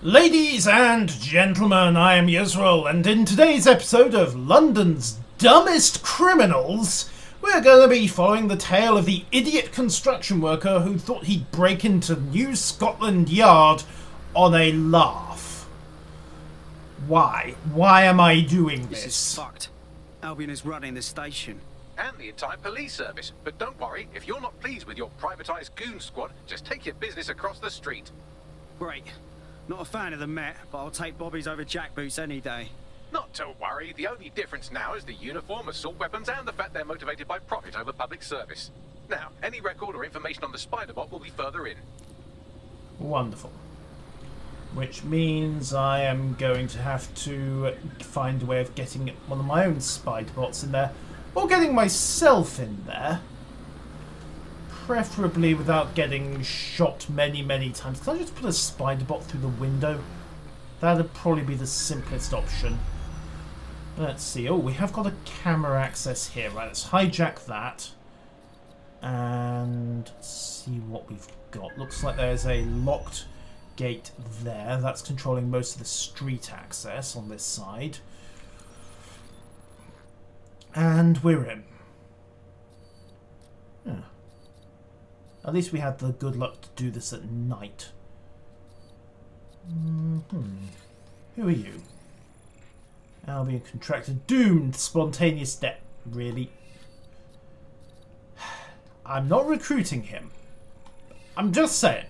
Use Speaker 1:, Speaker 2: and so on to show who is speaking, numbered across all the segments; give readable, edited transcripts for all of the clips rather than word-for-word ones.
Speaker 1: Ladies and gentlemen, I am Yisrael, and in today's episode of London's Dumbest Criminals, we're going to be following the tale of the idiot construction worker who thought he'd break into New Scotland Yard on a laugh. Why? Why am I doing this?
Speaker 2: This is fucked. Albion is running the station.
Speaker 3: And the entire police service. But don't worry, if you're not pleased with your privatised goon squad, just take your business across the street.
Speaker 2: Great. Not a fan of the Met, but I'll take Bobby's over jackboots any day.
Speaker 3: Not to worry, the only difference now is the uniform, assault weapons, and the fact they're motivated by profit over public service. Now, any record or information on the Spiderbot will be further in.
Speaker 1: Wonderful. Which means I am going to have to find a way of getting one of my own Spiderbots in there, or getting myself in there. Preferably without getting shot many times. Can I just put a Spiderbot through the window? That'd probably be the simplest option. Let's see. Oh, we have got a camera access here. Right, let's hijack that. And see what we've got. Looks like there's a locked gate there. That's controlling most of the street access on this side. And we're in. Yeah. At least we had the good luck to do this at night. Who are you? Albion contractor. Doomed. Spontaneous death. Really? I'm not recruiting him. I'm just saying.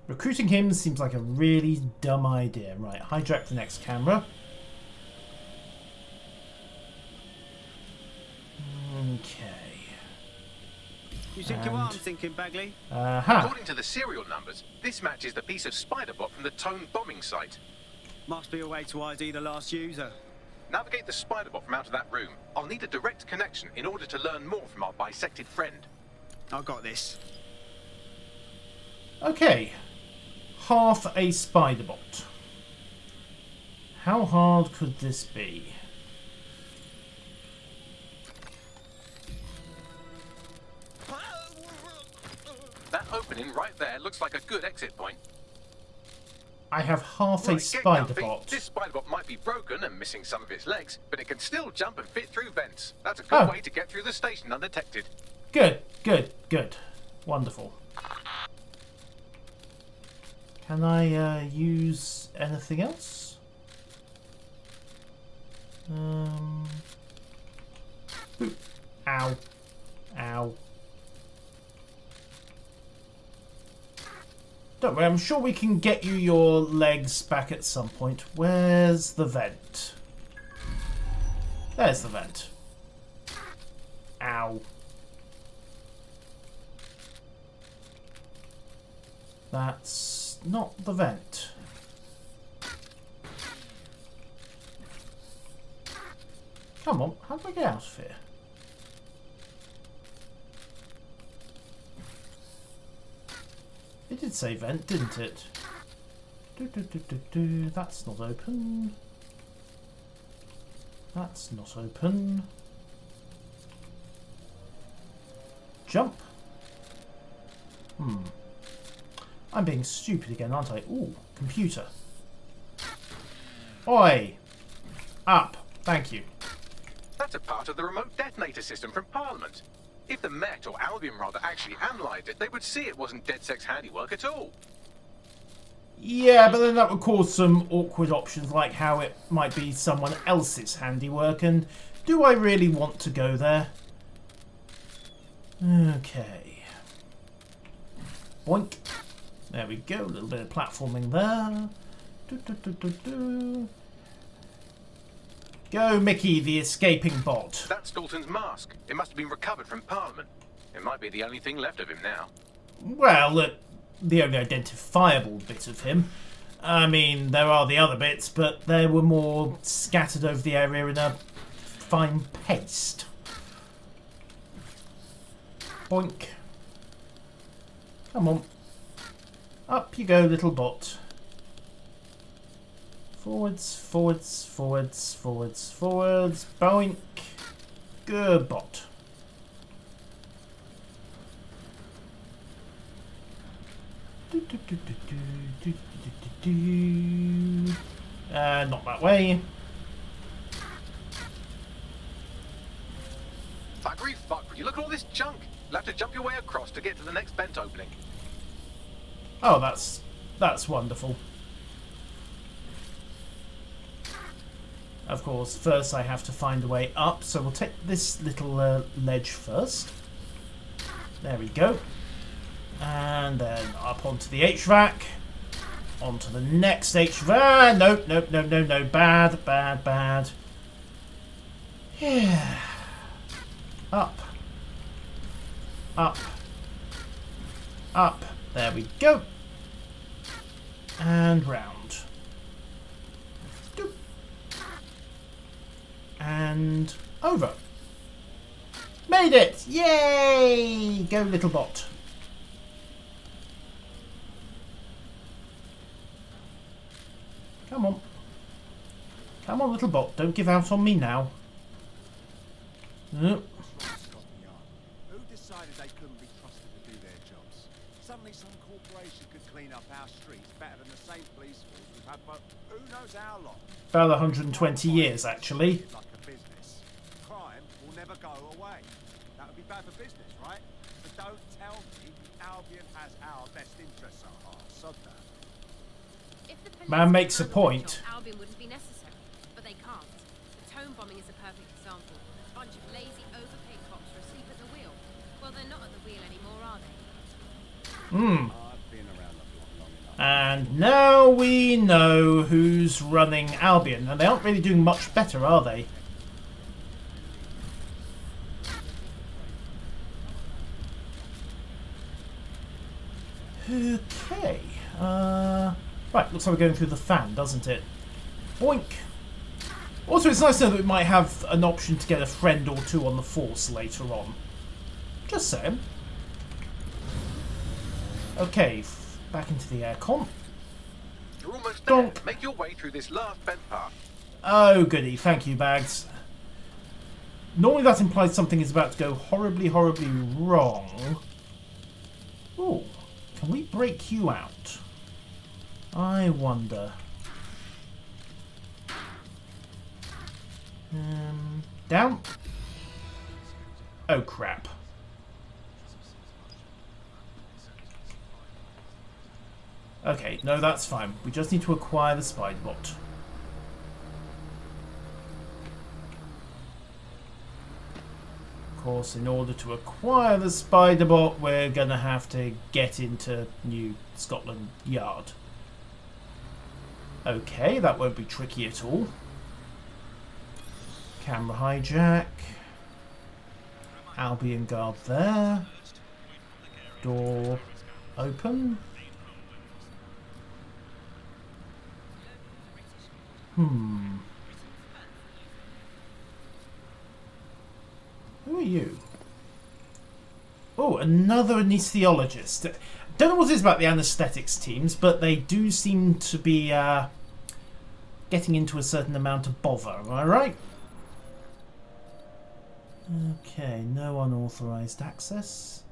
Speaker 1: Recruiting him seems like a really dumb idea. Right, hijack the next camera. Okay.
Speaker 2: You think of what I'm thinking, Bagley?
Speaker 3: According to the serial numbers, this matches the piece of Spiderbot from the Tone bombing site.
Speaker 2: Must be a way to ID the last user.
Speaker 3: Navigate the Spiderbot from out of that room. I'll need a direct connection in order to learn more from our bisected friend.
Speaker 2: I got this.
Speaker 1: Okay. Half a Spiderbot. How hard could this be?
Speaker 3: That opening right there looks like a good exit point.
Speaker 1: I have half a
Speaker 3: Right, get comfy.
Speaker 1: Spiderbot.
Speaker 3: This Spiderbot might be broken and missing some of its legs, but it can still jump and fit through vents. That's a good way to get through the station undetected.
Speaker 1: Good. Wonderful. Can I use anything else? Oop. Ow. Ow. Don't worry, I'm sure we can get you your legs back at some point. Where's the vent? There's the vent. Ow. That's not the vent. Come on, how do I get out of here? It did say vent, didn't it? That's not open. That's not open. Jump. I'm being stupid again, aren't I? Ooh, computer. Oi! Up. Thank you.
Speaker 3: That's a part of the remote detonator system from Parliament. If the Met, or Albion rather, actually analysed it, they would see it wasn't DedSec's handiwork at all.
Speaker 1: Yeah, but then that would cause some awkward options, like how it might be someone else's handiwork, and do I really want to go there? Okay. Boink. There we go, a little bit of platforming there. Go, Mickey, the escaping bot.
Speaker 3: That's Dalton's mask. It must have been recovered from Parliament. It might be the only thing left of him now.
Speaker 1: Well, the only identifiable bit of him. I mean, there are the other bits, but they were more scattered over the area in a fine paste. Boink. Come on. Up you go, little bot. Forwards. Boink. Good bot. Not that way.
Speaker 3: Buggery fuck, would you look at all this junk? You'll have to jump your way across to get to the next vent opening.
Speaker 1: Oh, that's wonderful. Of course, first I have to find a way up, so we'll take this little ledge first. There we go. And then up onto the HVAC. Onto the next HVAC. No, no, no, no, no. Bad, bad, bad. Yeah. Up. Up. Up. There we go. And round. Doop. And over. Made it! Yay! Go, little bot. Come on. Come on, little bot. Don't give out on me now.
Speaker 4: Who decided they couldn't be trusted to do their jobs? Suddenly some corporation could clean up our streets better than the same police force we've had for who knows how long.
Speaker 1: About 120 years, actually.
Speaker 4: Like a business. Crime will never go away. That would be bad for business, right? But don't tell me Albion has our best interests at heart. Sod that.
Speaker 1: Man makes a point.
Speaker 5: Albion wouldn't be necessary, but they can't. The tone bombing is a perfect example. A bunch of lazy, overpaid cops are asleep at the wheel. Well, they're not at the wheel anymore, are they?
Speaker 4: I've been around the block long enough.
Speaker 1: And now we know who's running Albion. And they aren't really doing much better, are they? Okay. Right, looks like we're going through the fan, doesn't it? Boink! Also, it's nice to know that we might have an option to get a friend or two on the force later on. Just saying. Okay, back into the aircon.
Speaker 3: You're almost there.
Speaker 1: Donk.
Speaker 3: Make your way through this last vent path.
Speaker 1: Oh, goody. Thank you, Bags. Normally that implies something is about to go horribly, horribly wrong. Ooh, can we break you out? I wonder. Down. Oh, crap. Okay, no, that's fine. We just need to acquire the Spiderbot. Of course, in order to acquire the Spiderbot, we're going to have to get into New Scotland Yard. Okay, that won't be tricky at all. Camera hijack. Albion guard there. Door open. Who are you? Oh, another anesthesiologist. Don't know what it is about the anaesthetics teams, but they do seem to be getting into a certain amount of bother. Am I right? Okay, no unauthorized access.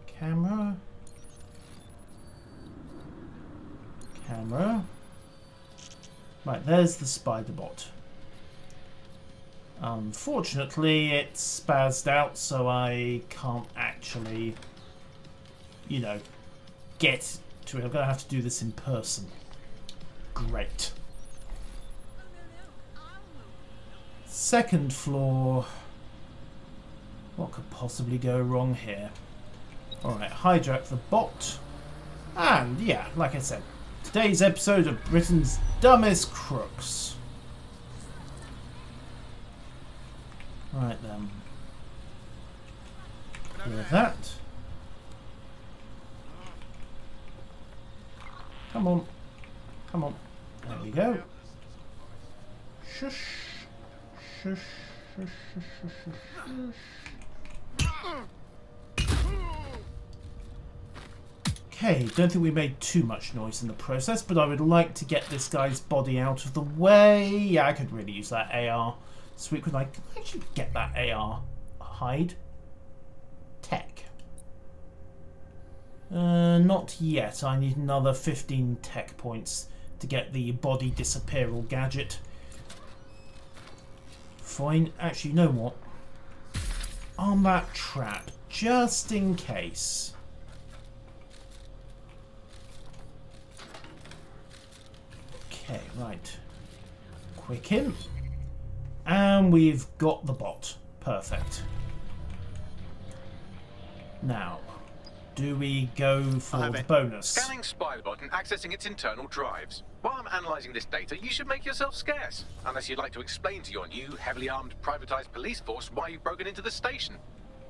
Speaker 1: Camera. Camera. Right, there's the Spiderbot. Unfortunately, it's spazzed out, so I can't actually, you know, get to it. I'm going to have to do this in person. Great. Second floor. What could possibly go wrong here? Alright, hijack the bot. And, yeah, like I said, today's episode of Britain's Dumbest Crooks. Right then. Clear that. Come on. Come on. There we go. Shush. Shush. Shush. Shush. Shush. Shush. Okay, don't think we made too much noise in the process, but I would like to get this guy's body out of the way. Yeah, I could really use that AR. Sweet, could I actually get that AR? Hide. Tech. Not yet. I need another 15 tech points to get the body disappearal gadget. Fine. Actually, you know what? On that trap, just in case. Okay, right. Quicken. And we've got the bot. Perfect. Now, do we go for the bonus?
Speaker 3: Scanning Spiderbot and accessing its internal drives. While I'm analysing this data, you should make yourself scarce. Unless you'd like to explain to your new, heavily armed, privatised police force why you've broken into the station.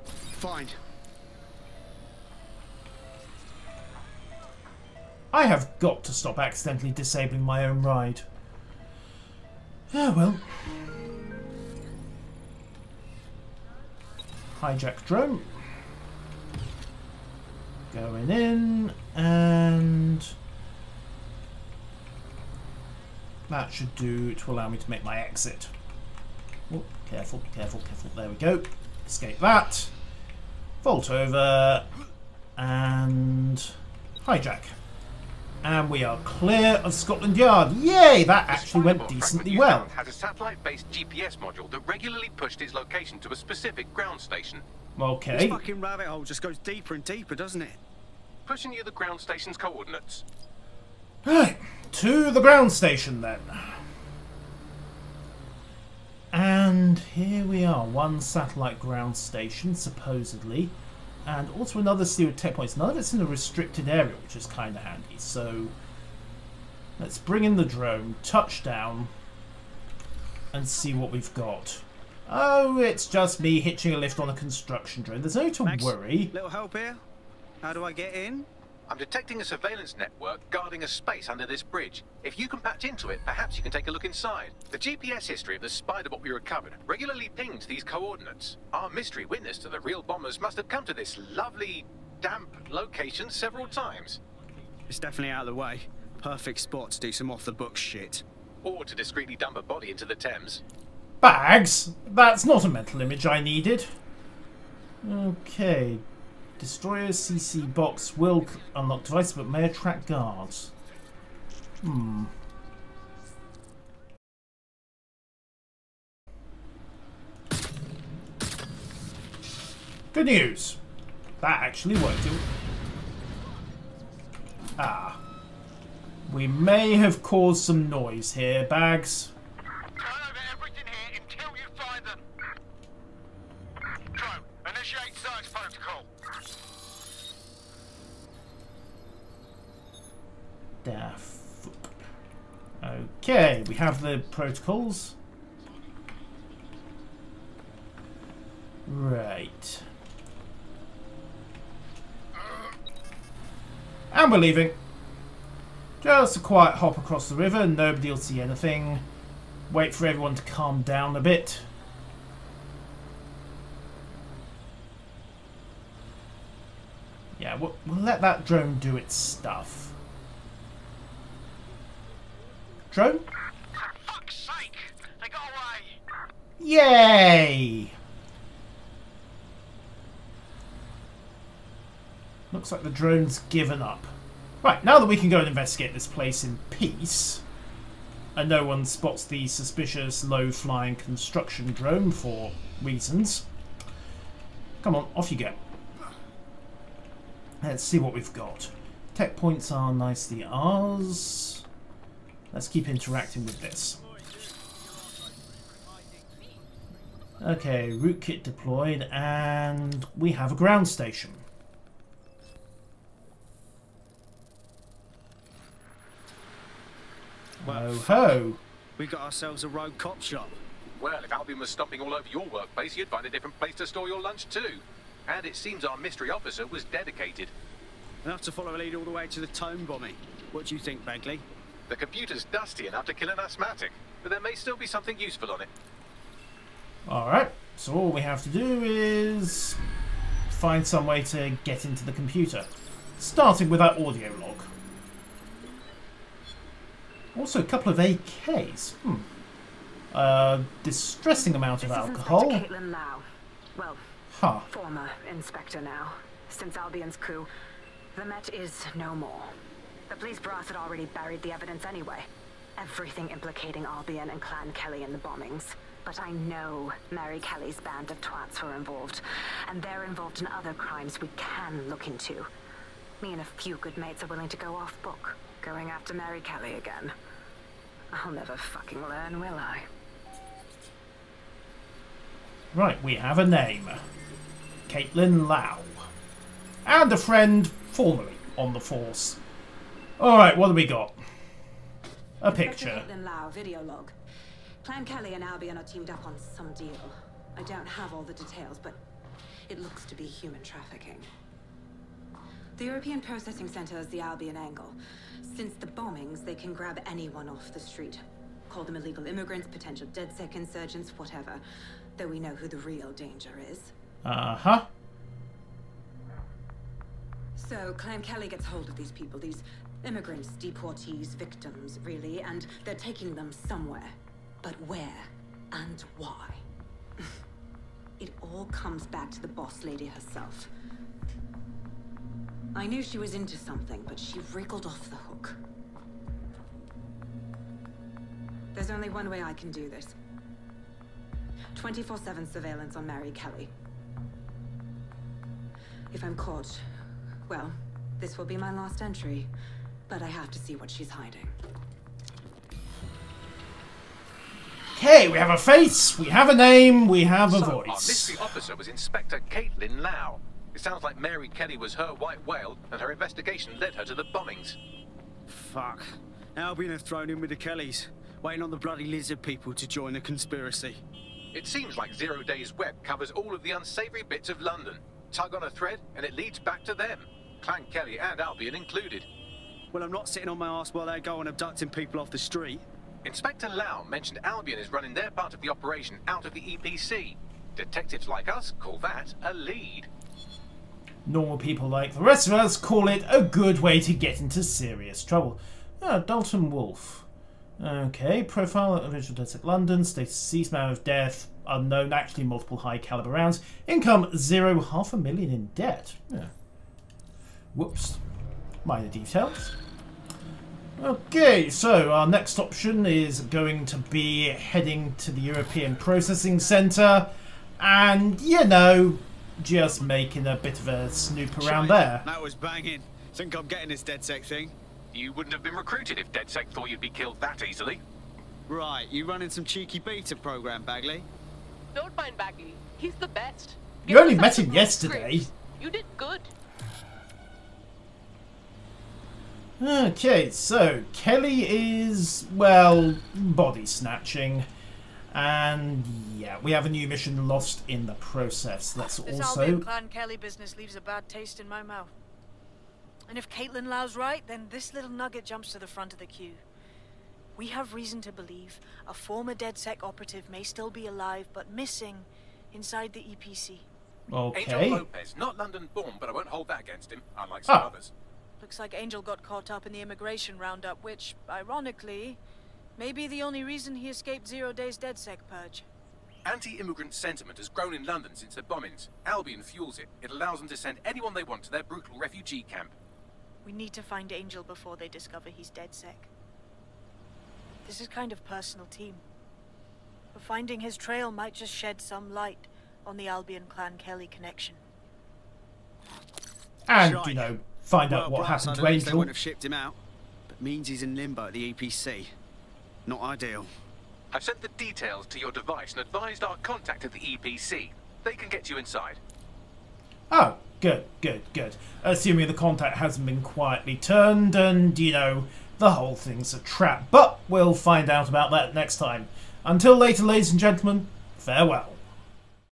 Speaker 2: Fine.
Speaker 1: I have got to stop accidentally disabling my own ride. Ah, well. Hijack drone. Going in, and that should do to allow me to make my exit. Oh, careful, careful, careful. There we go. Escape that. Vault over, and hijack. And we are clear of Scotland Yard. Yay! That actually went decently well.
Speaker 3: Has a satellite-based GPS module that regularly pushed its location to a specific ground station.
Speaker 1: Okay.
Speaker 2: This fucking rabbit hole just goes deeper and deeper, doesn't it?
Speaker 3: Pushing you the ground station's coordinates.
Speaker 1: Right, to the ground station then. And here we are, one satellite ground station, supposedly. And also another series of tech points. None of it's in a restricted area, which is kind of handy. So, let's bring in the drone, touch down, and see what we've got. Oh, it's just me hitching a lift on a construction drone. There's no need to worry.
Speaker 2: Little help here? How do I get in?
Speaker 3: I'm detecting a surveillance network guarding a space under this bridge. If you can patch into it, perhaps you can take a look inside. The GPS history of the Spiderbot we recovered regularly pings these coordinates. Our mystery witness to the real bombers must have come to this lovely, damp location several times.
Speaker 2: It's definitely out of the way. Perfect spot to do some off-the-books shit.
Speaker 3: Or to discreetly dump a body into the Thames.
Speaker 1: Bags? That's not a mental image I needed. Okay. Destroyer CC box will unlock devices but may attract guards. Good news. That actually worked. Ah. We may have caused some noise here, Bags.
Speaker 4: Turn over everything here until you find them. Drone, initiate search protocol.
Speaker 1: Okay, we have the protocols. Right. And we're leaving. Just a quiet hop across the river. Nobody will see anything. Wait for everyone to calm down a bit. Yeah, we'll let that drone do its stuff. Drone?
Speaker 4: For fuck's sake! They got away!
Speaker 1: Yay! Looks like the drone's given up. Right, now that we can go and investigate this place in peace, and no one spots the suspicious low-flying construction drone for reasons, come on, off you go. Let's see what we've got. Tech points are nicely ours. Let's keep interacting with this. Okay, rootkit deployed, and we have a ground station.
Speaker 2: Well,
Speaker 1: Ho-ho!
Speaker 2: we got ourselves a rogue cop shop.
Speaker 3: Well, if Albion was stomping all over your workplace, you'd find a different place to store your lunch too. And it seems our mystery officer was dedicated.
Speaker 2: Enough to follow a lead all the way to the tome bombing. What do you think, Bagley?
Speaker 3: The computer's dusty enough to kill an asthmatic, but there may still be something useful on it.
Speaker 1: Alright, so all we have to do is find some way to get into the computer. Starting with our audio log. Also a couple of AKs. Distressing amount of alcohol.
Speaker 6: This is Inspector Caitlin Lau. Well,
Speaker 1: Huh.
Speaker 6: former inspector now. Since Albion's coup, The Met is no more. The police brass had already buried the evidence anyway. Everything implicating Albion and Clan Kelly in the bombings. But I know Mary Kelly's band of twats were involved. And they're involved in other crimes we can look into. Me and a few good mates are willing to go off book, going after Mary Kelly again. I'll never fucking learn, will I?
Speaker 1: Right, we have a name. Caitlin Lau. And a friend formerly on the force. Alright, what do we got? A picture.
Speaker 6: Caitlin Lau, video log. Clan Kelly and Albion are teamed up on some deal. I don't have all the details, but it looks to be human trafficking. The European Processing Center is the Albion angle. Since the bombings, they can grab anyone off the street. Call them illegal immigrants, potential DedSec insurgents, whatever. Though we know who the real danger is.
Speaker 1: Uh-huh.
Speaker 6: So, Clan Kelly gets hold of these people, these immigrants, deportees, victims, really, and they're taking them somewhere. But where and why? It all comes back to the boss lady herself. I knew she was into something, but she wriggled off the hook. There's only one way I can do this. 24/7 surveillance on Mary Kelly. If I'm caught, well, this will be my last entry. But I have to see what she's hiding.
Speaker 1: Okay, we have a face, we have a name, we have a
Speaker 3: So, our
Speaker 1: voice.
Speaker 3: mystery officer was Inspector Caitlin Lau. It sounds like Mary Kelly was her white whale, and her investigation led her to the bombings.
Speaker 2: Fuck. Albion have thrown in with the Kellys, waiting on the bloody lizard people to join the conspiracy.
Speaker 3: It seems like 0 Days Web covers all of the unsavoury bits of London. Tug on a thread, and it leads back to them. Clan Kelly and Albion included.
Speaker 2: Well, I'm not sitting on my ass while they go on abducting people off the street.
Speaker 3: Inspector Lau mentioned Albion is running their part of the operation out of the EPC. Detectives like us call that a lead.
Speaker 1: Normal people like the rest of us call it a good way to get into serious trouble. Dalton Wolf. Okay, profile at Original DedSec London, status deceased, manner of death, unknown, actually multiple high caliber rounds, income 0, $500,000 in debt. Yeah. Whoops. Minor details. Okay, so our next option is going to be heading to the European Processing Centre and, you know, just making a bit of a snoop around there.
Speaker 2: That was banging. Think I'm getting this DedSec thing?
Speaker 3: You wouldn't have been recruited if DedSec thought you'd be killed that easily.
Speaker 2: Right, you running some cheeky beta program, Bagley?
Speaker 7: Don't mind Bagley. He's the best.
Speaker 1: You only met him yesterday.
Speaker 7: You did good.
Speaker 1: Okay, so Kelly is, well, body snatching. And yeah, we have a new mission, Lost in the Process. Let's
Speaker 8: This
Speaker 1: also...
Speaker 8: Albion Clan Kelly business leaves a bad taste in my mouth. And if Caitlin Lau's right, then this little nugget jumps to the front of the queue. We have reason to believe a former DedSec operative may still be alive, but missing inside the EPC.
Speaker 1: Okay.
Speaker 3: Angel Lopez, not London born, but I won't hold that against him, unlike some others.
Speaker 8: Looks like Angel got caught up in the immigration roundup, which, ironically, may be the only reason he escaped 0 Days DedSec purge.
Speaker 3: Anti-immigrant sentiment has grown in London since the bombings. Albion fuels it. It allows them to send anyone they want to their brutal refugee camp.
Speaker 8: We need to find Angel before they discover he's DedSec. This is kind of personal, team. But finding his trail might just shed some light on the Albion Clan Kelly connection.
Speaker 1: And,
Speaker 2: Right.
Speaker 1: you know, find out what happened to
Speaker 2: They
Speaker 1: Angel.
Speaker 2: wouldn't have shipped him out, but means he's in limbo at the EPC. Not ideal.
Speaker 3: I've sent the details to your device and advised our contact at the EPC. They can get you inside.
Speaker 1: Oh, good, good, good. Assuming the contact hasn't been quietly turned and, you know, the whole thing's a trap. But we'll find out about that next time. Until later, ladies and gentlemen, farewell.